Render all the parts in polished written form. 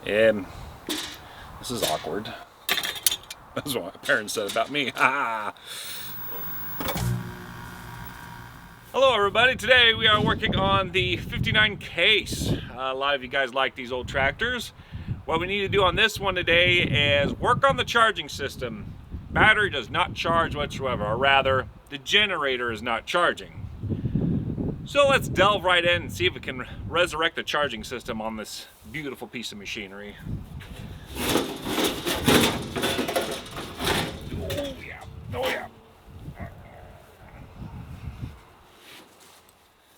This is awkward. That's what my parents said about me. Hello everybody, today we are working on the 59 case. A lot of you guys like these old tractors. What we need to do on this one today is work on the charging system. Battery does not charge whatsoever, or rather, the generator is not charging. So let's delve right in and see if we can resurrect the charging system on this beautiful piece of machinery. Oh yeah, oh yeah.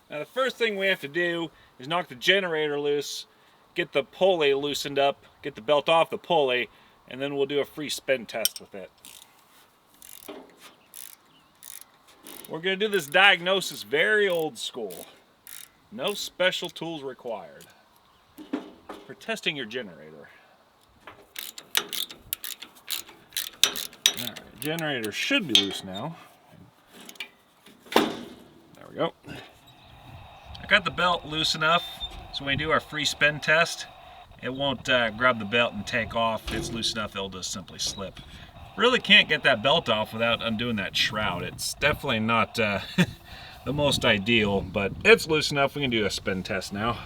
Now the first thing we have to do is knock the generator loose, get the pulley loosened up, get the belt off the pulley, and then we'll do a free spin test with it. We're going to do this diagnosis very old school. No special tools required for testing your generator. Alright, generator should be loose now. There we go. I got the belt loose enough so when we do our free spin test, it won't grab the belt and take off. It's loose enough it'll just simply slip. Really can't get that belt off without undoing that shroud. It's definitely not the most ideal, but it's loose enough. We can do a spin test now.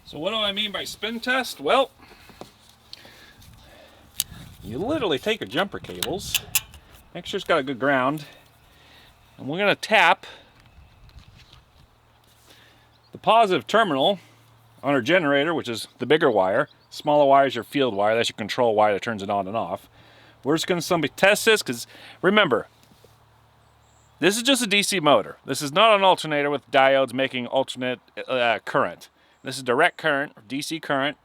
So what do I mean by spin test? Well, you literally take your jumper cables, make sure it's got a good ground, and we're going to tap the positive terminal on our generator, which is the bigger wire. Smaller wire is your field wire. That's your control wire that turns it on and off. We're just going to test this because, remember, this is just a DC motor. This is not an alternator with diodes making alternate current. This is direct current, DC current.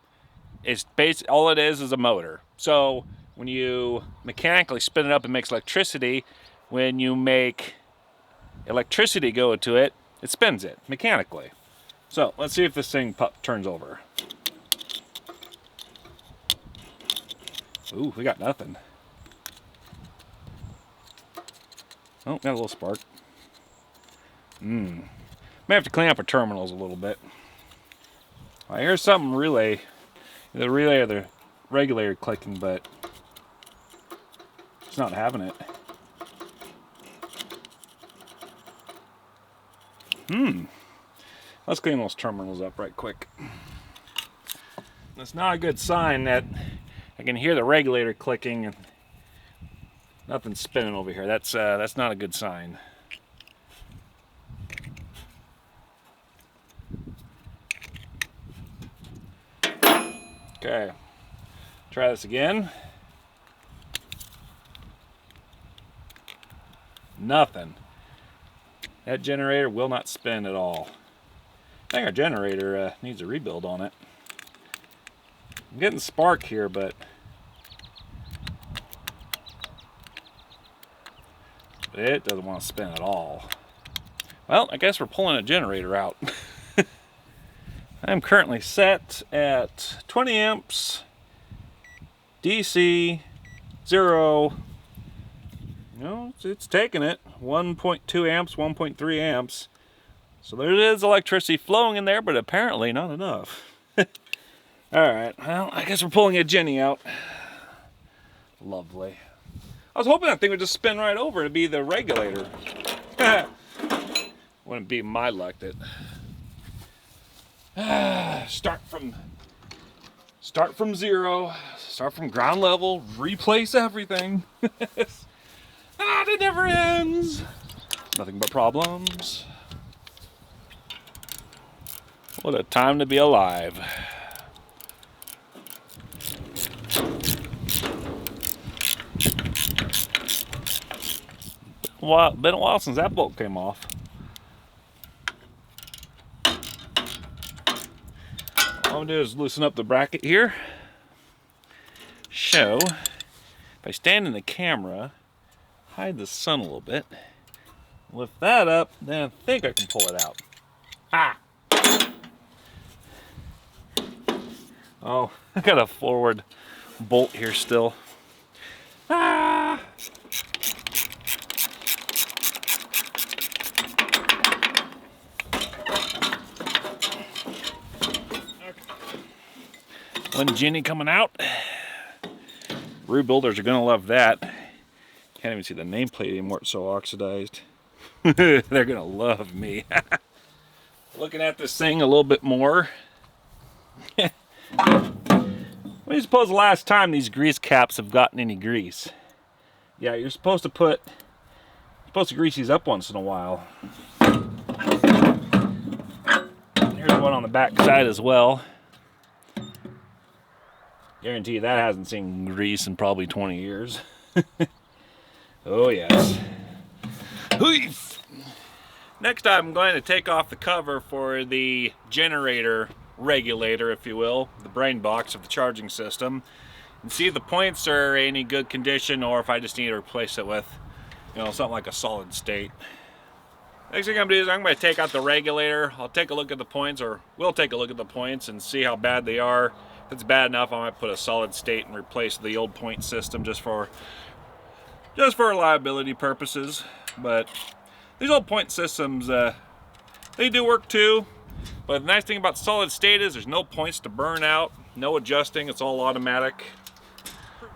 It's all it is a motor. So when you mechanically spin it up, it makes electricity. When you make electricity go into it, it spins it mechanically. So let's see if this thing turns over. Ooh, we got nothing. Oh, got a little spark. May have to clean up our terminals a little bit. I hear something relay. The relay or the regulator clicking, but it's not having it. Let's clean those terminals up right quick. That's not a good sign that I can hear the regulator clicking and nothing's spinning over here. That's not a good sign. Okay, try this again. Nothing. That generator will not spin at all. I think our generator needs a rebuild on it. I'm getting spark here, but it doesn't want to spin at all. Well, I guess we're pulling a generator out. I'm currently set at 20 amps, DC, 0. No, it's taking it. 1.2 amps, 1.3 amps. So there is electricity flowing in there, but apparently not enough. Alright, well, I guess we're pulling a Jenny out. Lovely. I was hoping that thing would just spin right over to be the regulator. Wouldn't be my luck that... start from 0, start from ground level, replace everything. It never ends. Nothing but problems. What a time to be alive. Been a while since that bolt came off. All I'm gonna do is loosen up the bracket here. So, if I stand in the camera, hide the sun a little bit, lift that up, then I think I can pull it out. Oh, I got a forward bolt here still. One Jenny coming out. Rebuilders are gonna love that. Can't even see the nameplate anymore, it's so oxidized. They're gonna love me. Looking at this thing a little bit more. What do you suppose the last time these grease caps have gotten any grease? Yeah, you're supposed to grease these up once in a while. Here's one on the back side as well. Guarantee you that hasn't seen grease in probably 20 years. Oh yes. Next I'm going to take off the cover for the generator regulator, if you will, the brain box of the charging system, and see if the points are in any good condition or if I just need to replace it with, you know, something like a solid state. Next thing I'm going to do is I'm going to take out the regulator. I'll take a look at the points, or we'll take a look at the points and see how bad they are. If it's bad enough, I might put a solid state and replace the old point system just for reliability purposes. But these old point systems, they do work too. But the nice thing about solid state is there's no points to burn out, no adjusting, it's all automatic.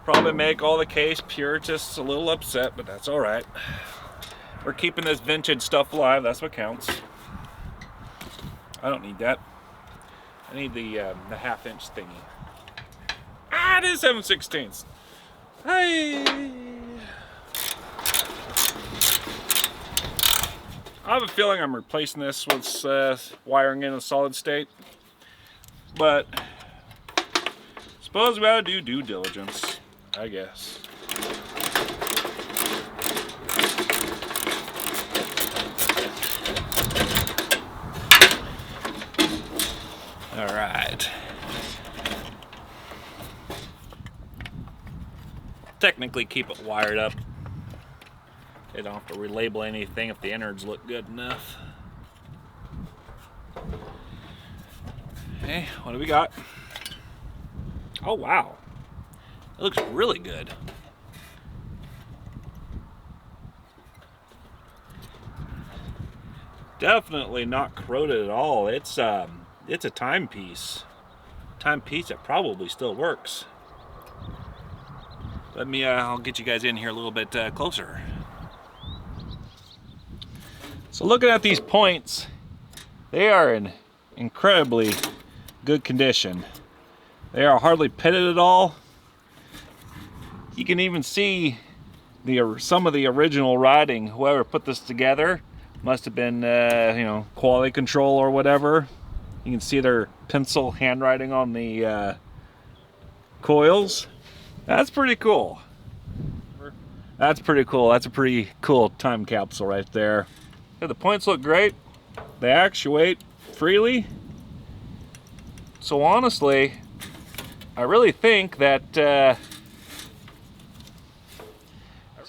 Probably make all the case purists a little upset, but that's all right. We're keeping this vintage stuff alive, that's what counts. I don't need that. I need the half-inch thingy. Ah, it is 7/16. Hey! I have a feeling I'm replacing this with wiring in a solid state, but suppose we ought to do due diligence, I guess. All right. Technically keep it wired up. They don't have to relabel anything if the innards look good enough. Okay, what do we got? Oh wow, it looks really good. Definitely not corroded at all. It's a timepiece. Timepiece that probably still works. Let me, I'll get you guys in here a little bit closer. So looking at these points, they are in incredibly good condition. They are hardly pitted at all. You can even see some of the original writing. Whoever put this together must have been, you know, quality control or whatever. You can see their pencil handwriting on the coils. That's pretty cool. That's pretty cool. That's a pretty cool time capsule right there. Yeah, the points look great. They actuate freely. So honestly, I really think that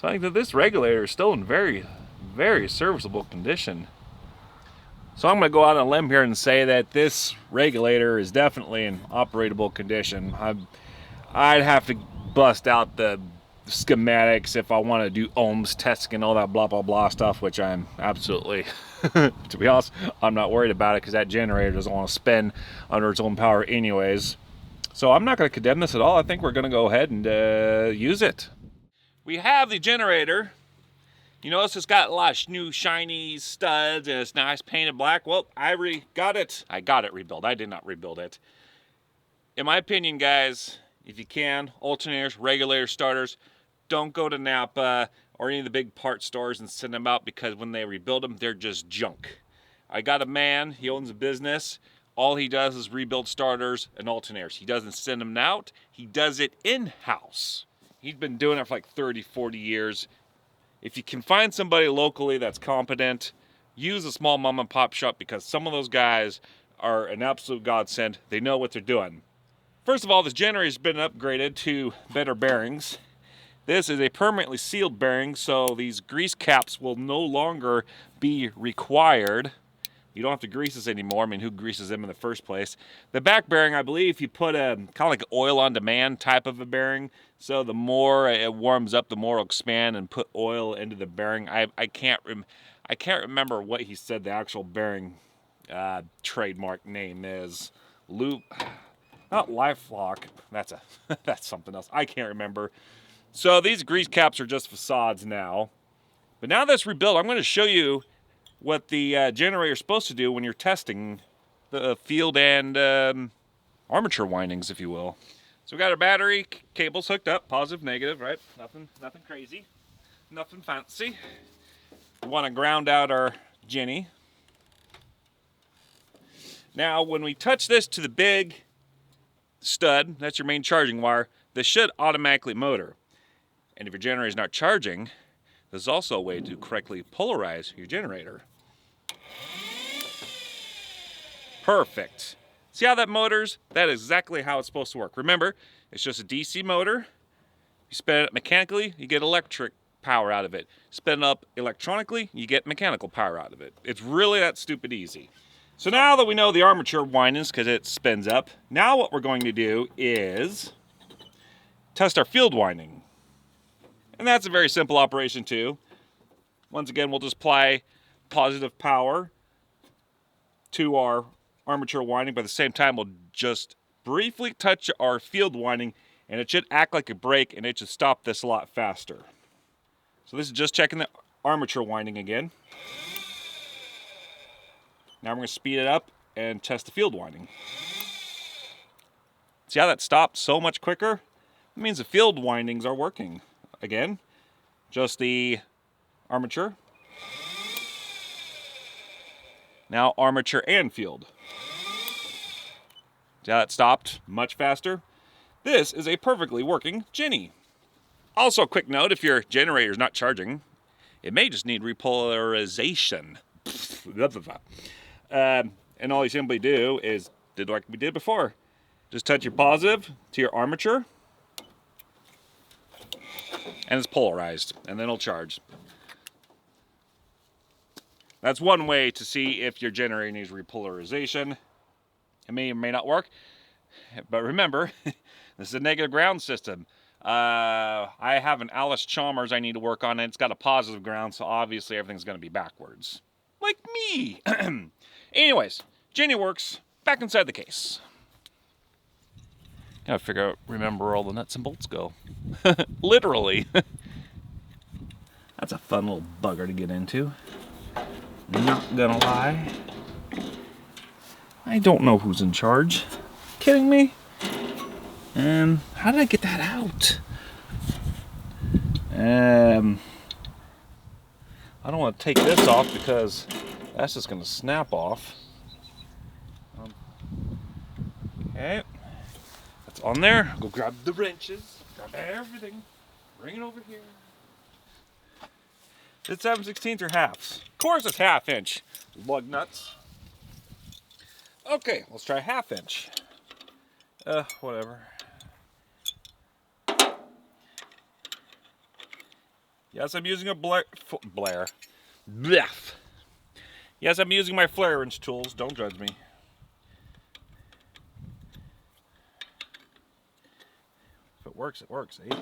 this regulator is still in very, very serviceable condition. So I'm going to go out on a limb here and say that this regulator is definitely in operable condition. I'd have to bust out the schematics if I want to do ohms testing and all that blah blah blah stuff, which I'm absolutely to be honest, I'm not worried about it because that generator doesn't want to spin under its own power anyways. So I'm not going to condemn this at all. I think we're going to go ahead and use it. We have the generator. You notice it's got a lot of new shiny studs and it's nice painted black. Well, I got it rebuilt. I did not rebuild it. In my opinion, guys, if you can, alternators, regulator starters, don't go to Napa or any of the big parts stores and send them out, because when they rebuild them, they're just junk. I got a man, he owns a business. All he does is rebuild starters and alternators. He doesn't send them out. He does it in-house. He's been doing it for like 30, 40 years. If you can find somebody locally that's competent, use a small mom and pop shop, because some of those guys are an absolute godsend. They know what they're doing. First of all, this generator's been upgraded to better bearings. This is a permanently sealed bearing, so these grease caps will no longer be required. You don't have to grease this anymore. I mean, who greases them in the first place? The back bearing, I believe, you put a kind of like an oil on demand type of a bearing. So the more it warms up, the more it'll expand and put oil into the bearing. I can't remember what he said the actual bearing trademark name is. Loop. Not LifeLock. That's that's something else. I can't remember. So these grease caps are just facades now. But now that's rebuilt, I'm going to show you what the generator is supposed to do when you're testing the field and armature windings, if you will. So we got our battery cables hooked up, positive, negative, right? Nothing crazy, nothing fancy. We want to ground out our Jenny. Now, when we touch this to the big stud, that's your main charging wire, this should automatically motor. And if your generator is not charging, there's also a way to correctly polarize your generator. Perfect. See how that motors? That is exactly how it's supposed to work. Remember, it's just a DC motor. You spin it up mechanically, you get electric power out of it. Spin it up electronically, you get mechanical power out of it. It's really that stupid easy. So now that we know the armature windings, because it spins up, now what we're going to do is test our field winding. And that's a very simple operation too. Once again, we'll just apply positive power to our armature winding, but at the same time, we'll just briefly touch our field winding, and it should act like a brake, and it should stop this a lot faster. So this is just checking the armature winding again. Now we're going to speed it up and test the field winding. See how that stopped so much quicker? That means the field windings are working. Again, just the armature. Now armature and field. See how that stopped much faster? This is a perfectly working Jenny. Also, a quick note, if your generator is not charging, it may just need re-polarization. And all you simply do is, like we did before, just touch your positive to your armature, and it's polarized, and then it'll charge. That's one way to see if your generator needs repolarization. It may or may not work, but remember, this is a negative ground system. I have an Alice Chalmers I need to work on, and it's got a positive ground, so obviously everything's going to be backwards. Like me! Anyways, Jenny works. Back inside the case. Gotta figure out, remember where all the nuts and bolts go. Literally. That's a fun little bugger to get into. Not gonna lie. I don't know who's in charge. Kidding me? And how did I get that out? I don't want to take this off because that's just gonna snap off. Okay. That's on there. Go grab the wrenches. Grab everything. Bring it over here. It's 7/16 or halves. Of course it's half inch. Lug nuts. Okay, let's try half inch. Whatever. Yes, I'm using a Blair. Blech. Yes, I'm using my flare wrench tools. Don't judge me. If it works, eh?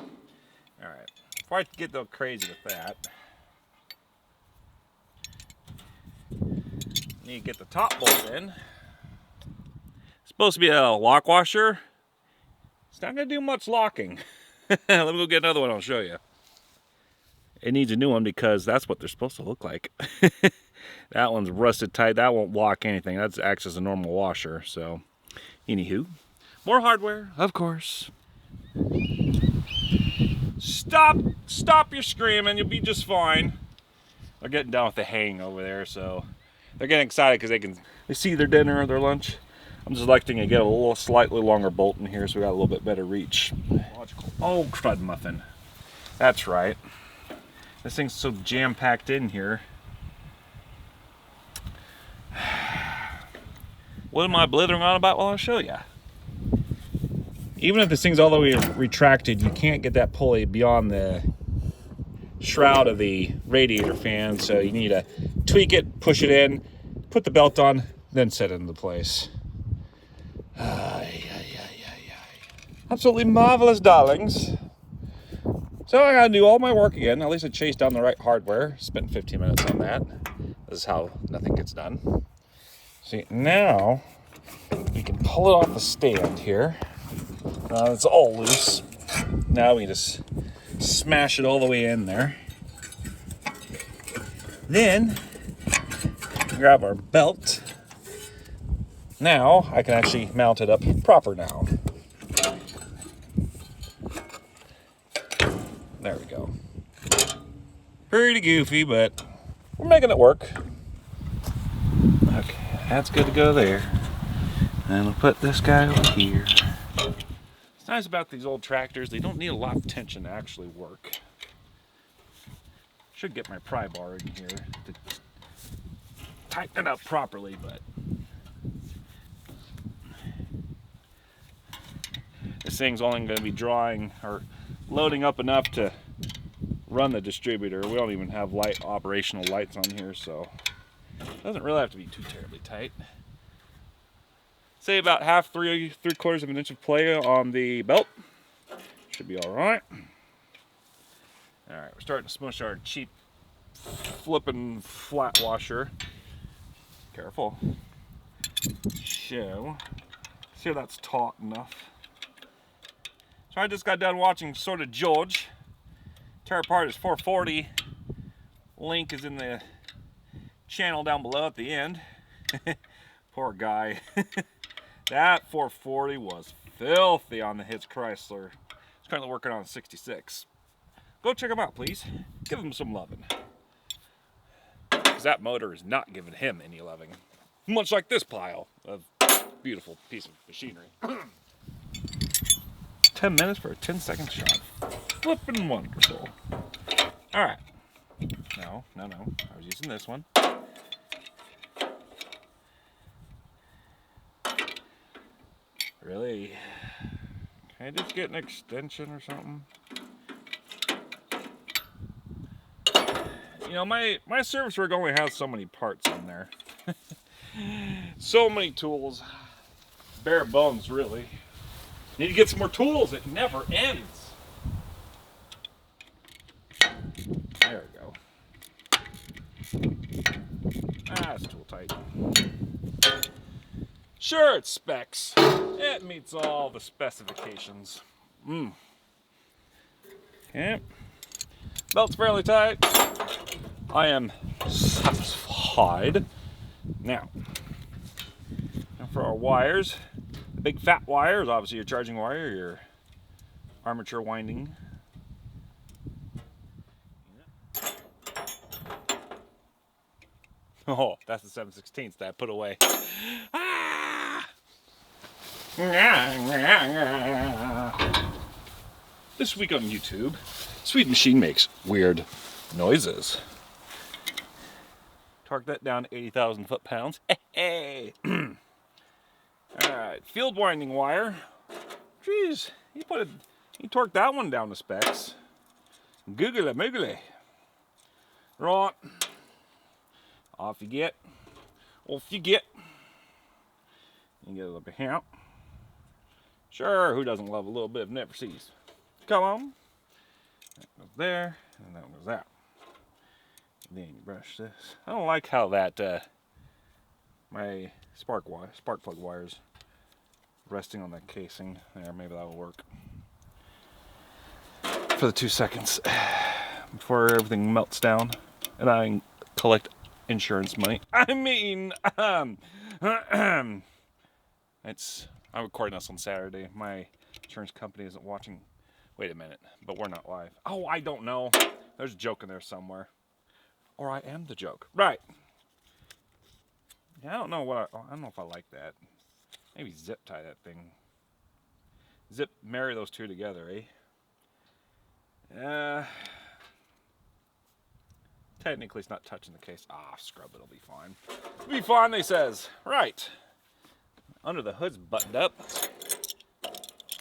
Alright. Before I get so crazy with that, need to get the top bolt in. It's supposed to be a lock washer. It's not going to do much locking. Let me go get another one, I'll show you. It needs a new one because that's what they're supposed to look like. That one's rusted tight. That won't lock anything. That acts as a normal washer. So, anywho, more hardware, of course. Stop your screaming. You'll be just fine. They're getting down with the hang over there, so they're getting excited because they see their dinner or their lunch. I'm just electing to get a little slightly longer bolt in here so we got a little bit better reach. Logical. Oh, crud muffin. That's right. This thing's so jam-packed in here. What am I blithering on about? Well, I'll show you. Even if this thing's all the way retracted, you can't get that pulley beyond the shroud of the radiator fan, so you need to tweak it, push it in, put the belt on, then set it into place. Absolutely marvelous, darlings. So I gotta do all my work again. At least I chased down the right hardware. Spent 15 minutes on that. This is how nothing gets done. See, now We can pull it off the stand here. It's all loose. Now we just smash it all the way in there. Then grab our belt. Now I can actually mount it up proper now. There we go. Pretty goofy, but we're making it work. Okay, that's good to go there. And we'll put this guy over here. What's nice about these old tractors, they don't need a lot of tension to actually work. Should get my pry bar in here to tighten it up properly, but this thing's only going to be drawing or loading up enough to run the distributor. We don't even have operational lights on here, so it doesn't really have to be too terribly tight. Say about half, 3/4 of an inch of play on the belt. Should be all right. All right, we're starting to smush our cheap flipping flat washer. Careful. So, see if that's taut enough. So I just got done watching Sort of George tear apart his 440. Link is in the channel down below at the end. Poor guy. That 440 was filthy on the Hitch Chrysler. He's currently working on a 66. Go check him out, please. Give him some loving. Because that motor is not giving him any loving. Much like this pile of beautiful piece of machinery. 10 minutes for a 10-second shot. Flippin' wonderful. All right. No. I was using this one. Really? Can I just get an extension or something? You know, my service rig only has so many parts in there. So many tools. Bare bones, really. Need to get some more tools. It never ends. There we go. That's tool tight. Sure, it's specs. It meets all the specifications. Okay. Belt's fairly tight. I am satisfied. Now for our wires, the big fat wire is obviously your charging wire, your armature winding. Oh, that's the 7/16 that I put away. This week on YouTube, Sweet Machine makes weird noises. Torque that down to 80,000 foot-pounds. Hey! Alright, field winding wire. Jeez, he torqued that one down to specs. Googly moogly. Right. Off you get. Off you get. You get a little bit here. Sure, who doesn't love a little bit of never sees? Come on. That goes there, and that goes out. And then you brush this. I don't like how that my spark plug wires resting on that casing there. Maybe that will work for the 2 seconds before everything melts down and I collect insurance money. I mean, I'm recording this on Saturday. My insurance company isn't watching. Wait a minute, but we're not live. Oh, I don't know. There's a joke in there somewhere. Or I am the joke. Right. Yeah, I don't know if I like that. Maybe zip tie that thing. Marry those two together, eh? Technically it's not touching the case. Scrub it'll be fine. It'll be fine, they says. Right. Under the hood's buttoned up.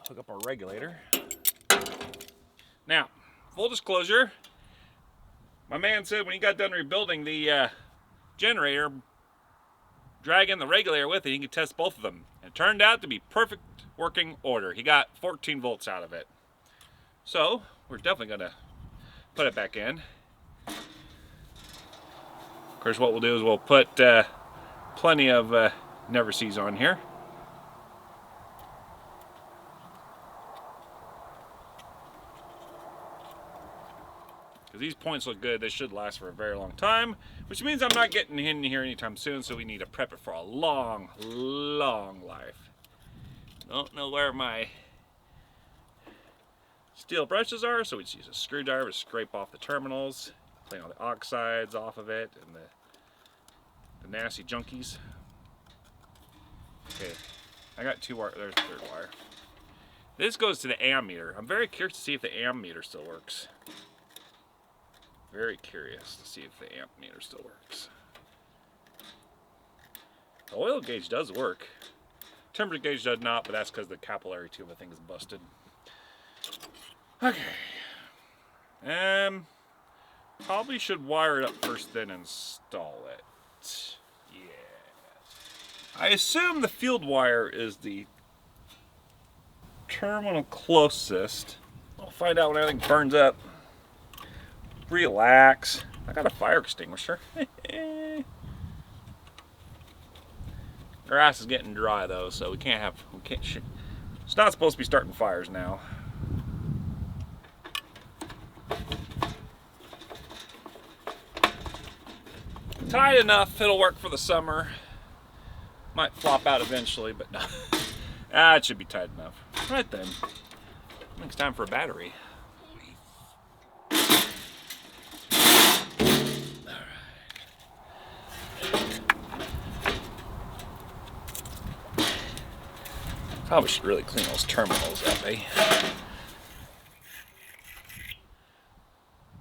Hook up our regulator. Now, full disclosure, my man said when he got done rebuilding the generator, drag in the regulator with it, he could test both of them. And it turned out to be perfect working order. He got 14 volts out of it. So, we're definitely going to put it back in. Of course, what we'll do is we'll put plenty of never sees on here. Because these points look good, they should last for a very long time, which means I'm not getting in here anytime soon, so we need to prep it for a long, long life. Don't know where my steel brushes are, so we just use a screwdriver to scrape off the terminals, clean all the oxides off of it, and the nasty junkies. Okay, I got 2 wire, there's the 3rd wire. This goes to the ammeter. I'm very curious to see if the ammeter still works. Very curious to see if the ammeter still works. The oil gauge does work. Temperature gauge does not, but that's because the capillary tube I think is busted. Okay. Probably should wire it up first, then install it. Yeah. I assume the field wire is the terminal closest. I'll find out when everything burns up. Relax. I got a fire extinguisher. Grass is getting dry though, so we can't. It's not supposed to be starting fires now. Tight enough, it'll work for the summer. Might flop out eventually, but no. It should be tight enough. Right then. I think it's time for a battery. Probably should really clean those terminals up, eh?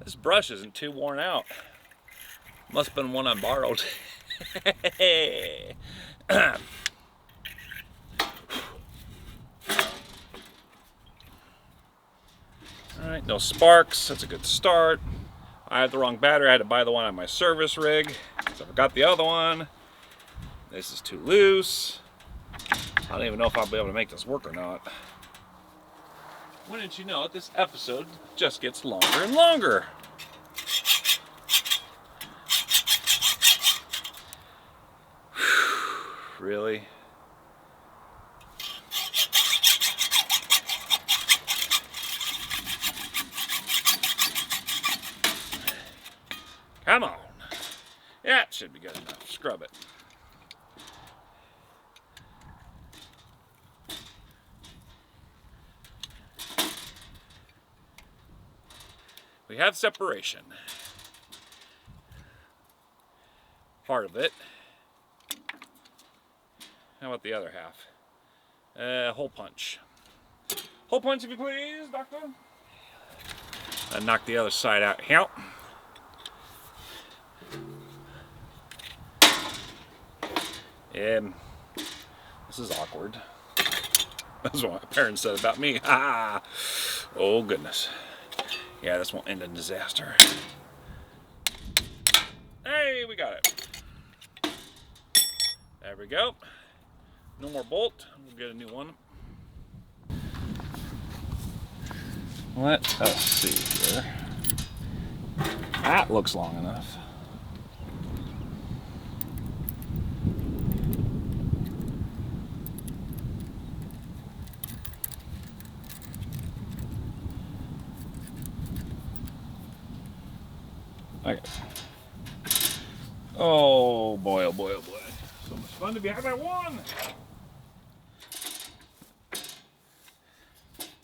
This brush isn't too worn out. Must have been one I borrowed. Alright, no sparks. That's a good start. I had the wrong battery. I had to buy the one on my service rig. So I forgot the other one. This is too loose. I don't even know if I'll be able to make this work or not. Wouldn't you know it, this episode just gets longer and longer. Really? Come on. Yeah, it should be good enough. Scrub it. We have separation. Part of it. How about the other half? Hole punch. Hole punch, if you please, doctor. And knock the other side out. Help. This is awkward. That's what my parents said about me. Ah, oh goodness. Yeah, this won't end in disaster. Hey, we got it. There we go. No more bolt. We'll get a new one. Let us see here. That looks long enough. Okay. Oh boy, oh boy, oh boy. So much fun to be had by one.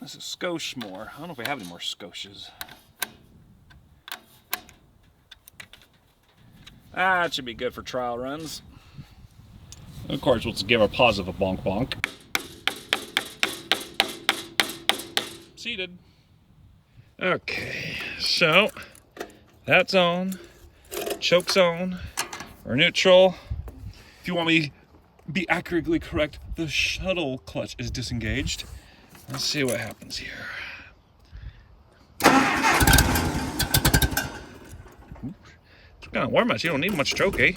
This is skosh more. I don't know if we have any more skoshes. That should be good for trial runs. And of course, let's give our positive a bonk bonk. Seated. Okay, so that's on. Choke's on. We're neutral. If you want me to be accurately correct, the shuttle clutch is disengaged. Let's see what happens here. It's kind of warm out. You don't need much choke, eh?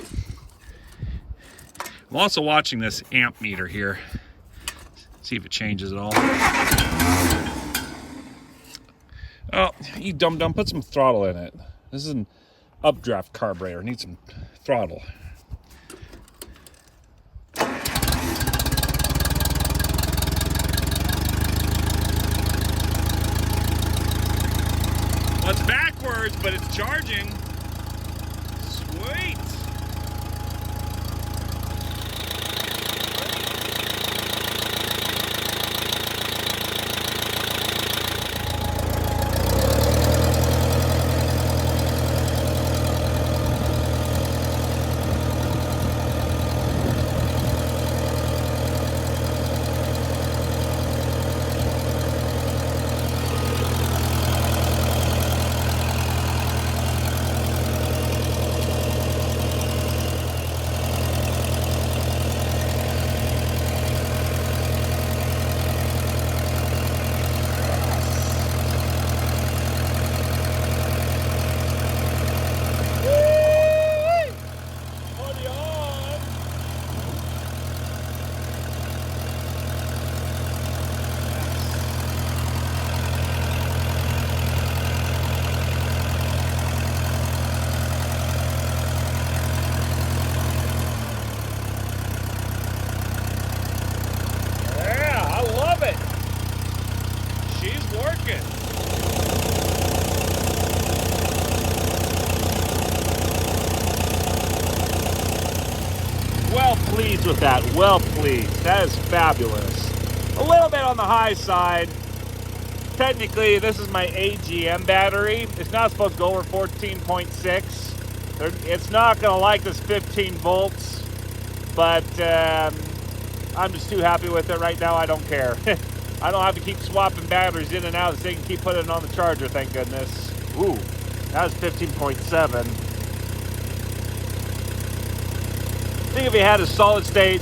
I'm also watching this amp meter here. See if it changes at all. Oh, you dum-dum, put some throttle in it. This is an updraft carburetor. It needs some throttle. Well, it's backwards. hours, but it's charging. Sweet. Well pleased with that, well pleased. That is fabulous. A little bit on the high side. Technically, this is my AGM battery. It's not supposed to go over 14.6. It's not gonna like this 15 volts, but I'm just too happy with it right now. I don't care. I don't have to keep swapping batteries in and out. So they can keep putting it on the charger, thank goodness. Ooh, that was 15.7. I think if you had a solid state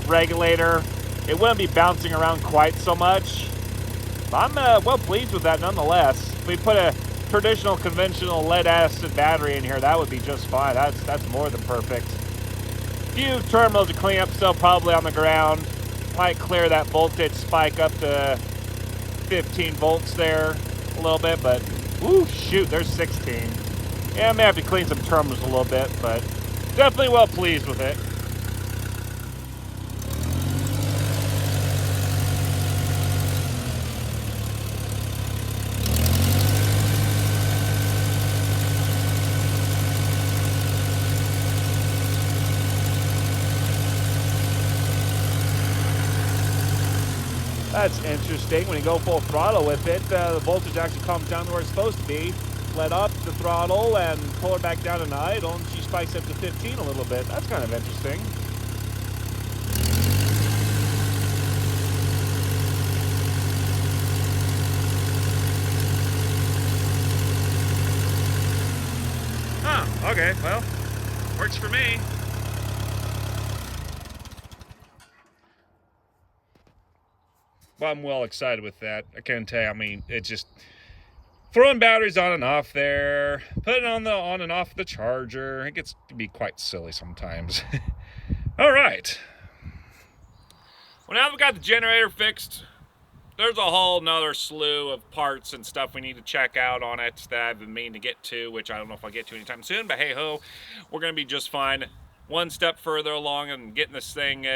regulator, it wouldn't be bouncing around quite so much. But I'm well pleased with that nonetheless. If we put a traditional, conventional lead acid battery in here, that would be just fine. That's more than perfect. A few terminals to clean up still probably on the ground. Might clear that voltage spike up to 15 volts there a little bit, but whoo, shoot, there's 16. Yeah, I may have to clean some terminals a little bit, but definitely well pleased with it. That's interesting. When you go full throttle with it, the voltage actually comes down to where it's supposed to be. Let up the throttle and pull it back down to idle, and she spikes up to 15 a little bit. That's kind of interesting. Huh, okay, well, works for me. Well, I'm well excited with that. I can't tell you, I mean, it's just throwing batteries on and off there, putting on and off the charger. It gets to be quite silly sometimes. All right. Well, now that we got the generator fixed, there's a whole nother slew of parts and stuff we need to check out on it that I've been meaning to get to, which I don't know if I'll get to anytime soon, but hey ho, we're going to be just fine. One step further along and getting this thing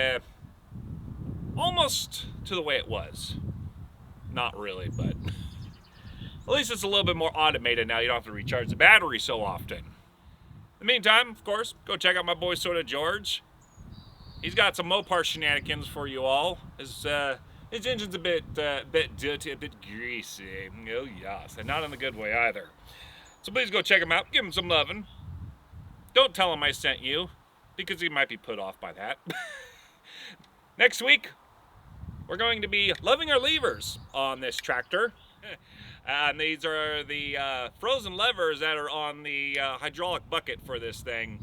almost to the way it was. Not really, but at least it's a little bit more automated now. You don't have to recharge the battery so often. In the meantime, of course, go check out my boy Soda George. He's got some Mopar shenanigans for you all. His engine's a bit dirty, a bit greasy. Oh yes, and not in a good way either. So please go check him out. Give him some loving. Don't tell him I sent you, because he might be put off by that. Next week, we're going to be loving our levers on this tractor. And these are the frozen levers that are on the hydraulic bucket for this thing.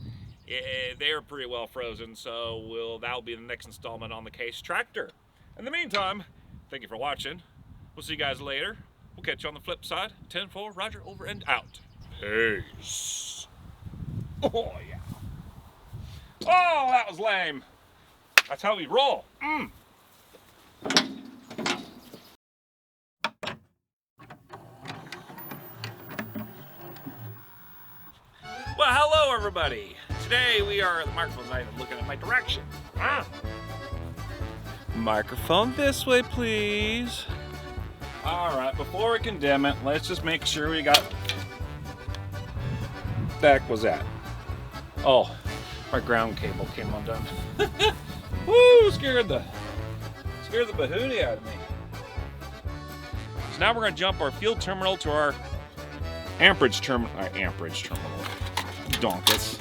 They're pretty well frozen, so that'll be the next installment on the Case tractor. In the meantime, thank you for watching. We'll see you guys later. We'll catch you on the flip side. 10-4, Roger, over and out. Peace. Oh, yeah. Oh, that was lame. That's how we roll. Well, hello everybody. Today the microphone's not even looking in my direction. Microphone this way, please. All right, before we condemn it, let's just make sure we got the heck was that? Oh, my ground cable came undone. Woo! Scared the bahootie out of me. So now we're going to jump our field terminal to our amperage terminal. Donkus.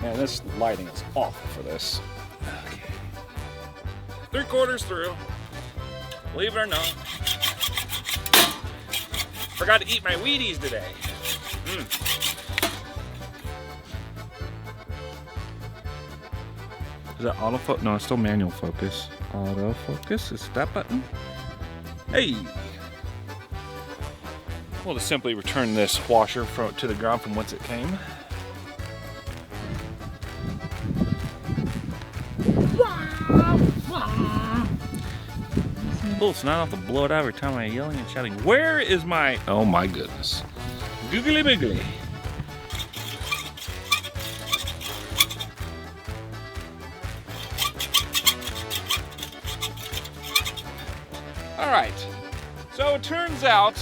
Man, this lighting is awful for this. Okay. 3/4 through. Believe it or not. Forgot to eat my Wheaties today. Is that autofocus? No, it's still manual focus. Autofocus, is that button? Hey! We'll just simply return this washer to the ground from whence it came. Oh, it's not off to blow it out every time I'm yelling and shouting. Where is my... Oh my goodness. Googly biggly. All right. So it turns out,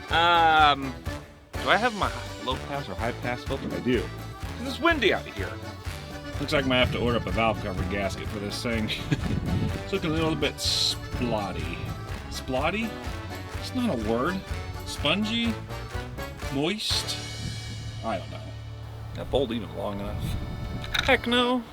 do I have my low pass or high pass filter? I do. It's windy out here. Looks like I might have to order up a valve cover gasket for this thing. It's looking a little bit splotty. Splotty? It's not a word. Spongy? Moist? I don't know. That bolt even long enough? Heck no.